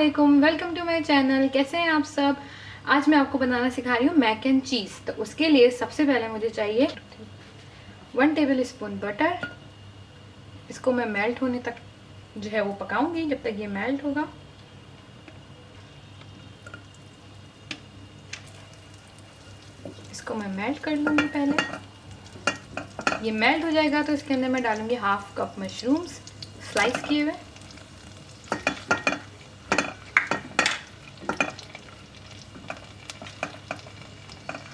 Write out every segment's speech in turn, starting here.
अस्सलामुअलैकुम, welcome to my channel. कैसे हैं आप सब। आज मैं आपको बनाना सिखा रही हूँ मैक एंड चीज़। तो उसके लिए सबसे पहले मुझे चाहिए 1 टेबल स्पून बटर। इसको मैं मेल्ट होने तक जो है वो पकाऊंगी, जब तक ये मेल्ट होगा। इसको मैं मेल्ट कर लूँगी। पहले ये मेल्ट हो जाएगा तो इसके अंदर मैं डालूँगी हाफ कप मशरूम्स स्लाइस किए हुए,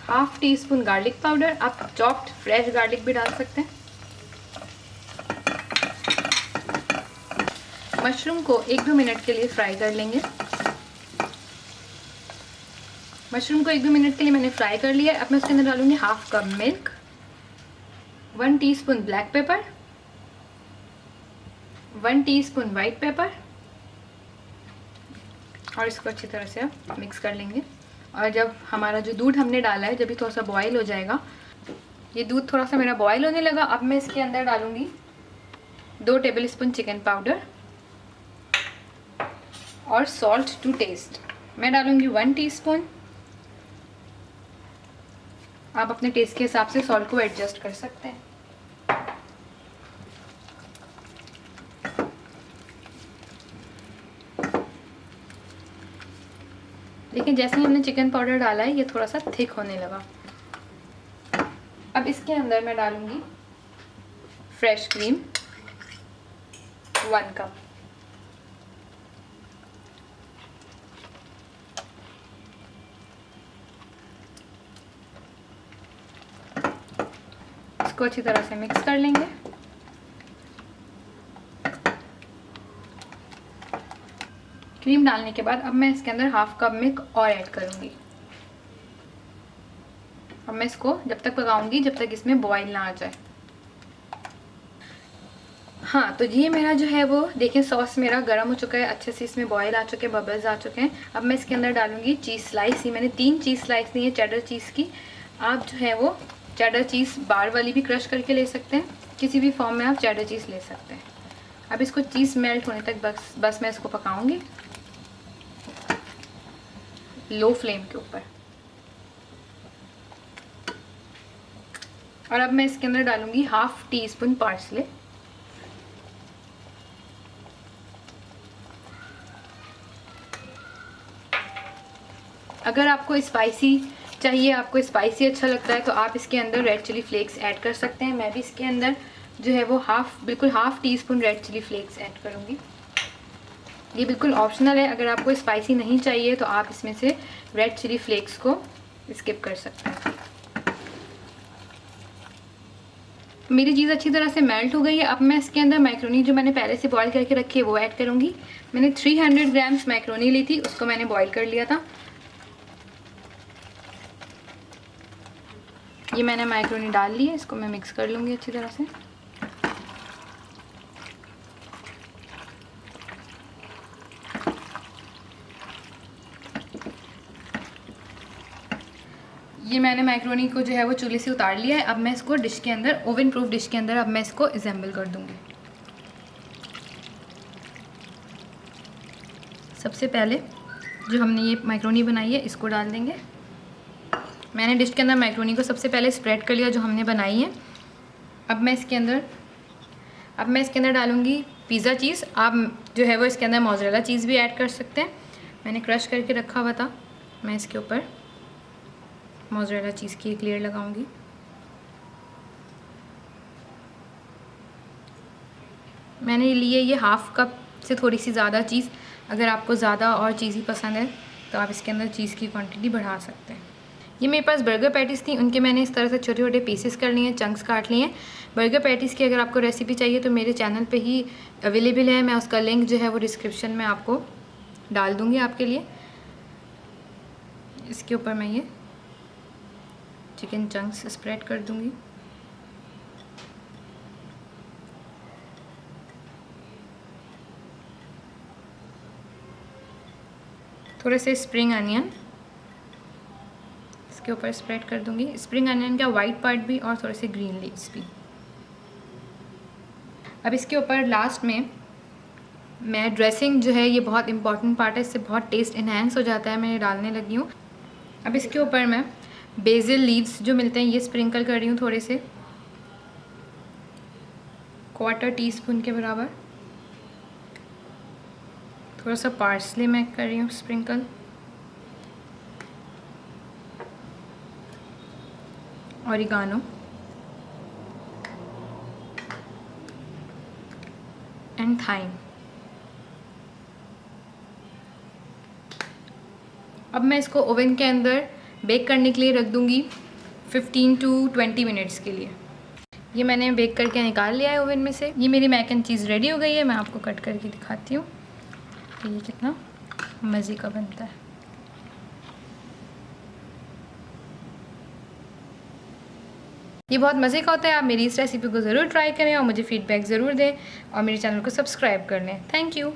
half tea spoon garlic powder. आप चॉप्ड फ्रेश गार्लिक भी डाल सकते हैं। मशरूम को 1-2 मिनट के लिए फ्राई कर लेंगे। मशरूम को 1-2 मिनट के लिए मैंने फ्राई कर लिया। अब मैं उसके अंदर डालूंगी half cup milk, 1 teaspoon black pepper, 1 teaspoon white paper, और इसको अच्छी तरह से मिक्स कर लेंगे। और जब हमारा जो दूध हमने डाला है, जब ये थोड़ा सा बॉयल हो जाएगा, ये दूध थोड़ा सा मेरा बॉयल होने लगा, अब मैं इसके अंदर डालूंगी 2 टेबल स्पून चिकन पाउडर और सॉल्ट टू टेस्ट। मैं डालूंगी 1 टीस्पून। आप अपने टेस्ट के हिसाब से सॉल्ट को एडजस्ट कर सकते हैं। लेकिन जैसे ही हमने चिकन पाउडर डाला है, ये थोड़ा सा थिक होने लगा। अब इसके अंदर मैं डालूंगी फ्रेश क्रीम 1 कप। इसको अच्छी तरह से मिक्स कर लेंगे। क्रीम डालने के बाद अब मैं इसके अंदर हाफ कप मिल्क और ऐड करूंगी। अब मैं इसको जब तक पकाऊंगी जब तक इसमें बॉईल ना आ जाए। हाँ, तो ये मेरा जो है वो देखिए सॉस मेरा गर्म हो चुका है, अच्छे से इसमें बॉईल आ चुके हैं, बबल्स आ चुके हैं। अब मैं इसके अंदर डालूंगी चीज़ स्लाइस। ही मैंने 3 चीज़ स्लाइस ली है चेडर चीज़ की। आप जो है वो चेडर चीज़ बार वाली भी क्रश करके ले सकते हैं, किसी भी फॉर्म में आप चेडर चीज़ ले सकते हैं। अब इसको चीज़ मेल्ट होने तक बस मैं इसको पकाऊंगी लो फ्लेम के ऊपर। और अब मैं इसके अंदर डालूंगी हाफ टी स्पून पार्सले, अगर आपको स्पाइसी चाहिए, आपको स्पाइसी अच्छा लगता है, तो आप इसके अंदर रेड चिली फ्लेक्स ऐड कर सकते हैं। मैं भी इसके अंदर जो है वो बिल्कुल half teaspoon red chilli flakes add करूँगी। ये बिल्कुल ऑप्शनल है, अगर आपको स्पाइसी नहीं चाहिए तो आप इसमें से रेड चिली फ्लेक्स को स्किप कर सकते हैं। मेरी चीज़ अच्छी तरह से मेल्ट हो गई है। अब मैं इसके अंदर मैक्रोनी जो मैंने पहले से बॉईल करके रखी है वो ऐड करूँगी। मैंने 300 ग्राम्स मैक्रोनी ली थी, उसको मैंने बॉईल कर लिया था। ये मैंने मैक्रोनी डाल ली है, इसको मैं मिक्स कर लूँगी अच्छी तरह से। ये मैंने मैक्रोनी को जो है वो चूल्हे से उतार लिया है। अब मैं इसको डिश के अंदर, ओवन प्रूफ डिश के अंदर, अब मैं इसको असेंबल कर दूँगी। सबसे पहले जो हमने ये मैक्रोनी बनाई है इसको डाल देंगे। मैंने डिश के अंदर मैक्रोनी को सबसे पहले स्प्रेड कर लिया जो हमने बनाई है। अब मैं इसके अंदर डालूँगी पिज़्ज़ा चीज़। आप जो है वो इसके अंदर मोज़रेला चीज़ भी ऐड कर सकते हैं, मैंने क्रश करके रखा हुआ था। मैं इसके ऊपर मोज़रेला चीज़ की एक लेयर लगाऊंगी। मैंने लिए ये हाफ कप से थोड़ी सी ज़्यादा चीज़। अगर आपको ज़्यादा और चीज़ी पसंद है तो आप इसके अंदर चीज़ की क्वांटिटी बढ़ा सकते हैं। ये मेरे पास बर्गर पैटीज़ थी, उनके मैंने इस तरह से छोटे छोटे पीसेस कर लिए हैं, चंक्स काट लिए हैं। बर्गर पैटीज़ की अगर आपको रेसिपी चाहिए तो मेरे चैनल पे ही अवेलेबल है, मैं उसका लिंक जो है वो डिस्क्रिप्शन में आपको डाल दूँगी आपके लिए। इसके ऊपर मैं ये चिकन चंक्स स्प्रेड कर दूँगी। थोड़े से स्प्रिंग अनियन इसके ऊपर स्प्रेड कर दूंगी। स्प्रिंग अनियन का वाइट पार्ट भी और थोड़े से ग्रीन लीव्स भी। अब इसके ऊपर लास्ट में मैं ड्रेसिंग जो है ये बहुत इंपॉर्टेंट पार्ट है, इससे बहुत टेस्ट इन्हेंस हो जाता है, मैं डालने लगी हूँ। अब इसके ऊपर मैं बेसिल लीव्स जो मिलते हैं ये स्प्रिंकल कर रही हूँ, थोड़े से 1/4 टीस्पून के बराबर। थोड़ा सा पार्सले मैं कर रही हूँ स्प्रिंकल, ऑरिगानो एंड थाइम। अब मैं इसको ओवन के अंदर बेक करने के लिए रख दूँगी 15 to 20 मिनट्स के लिए। ये मैंने बेक करके निकाल लिया है ओवन में से। ये मेरी मैक एंड चीज़ रेडी हो गई है, मैं आपको कट करके दिखाती हूँ कि ये कितना मज़े का बनता है। ये बहुत मज़े का होता है। आप मेरी इस रेसिपी को ज़रूर ट्राई करें और मुझे फ़ीडबैक ज़रूर दें और मेरे चैनल को सब्सक्राइब कर लें। Thank you.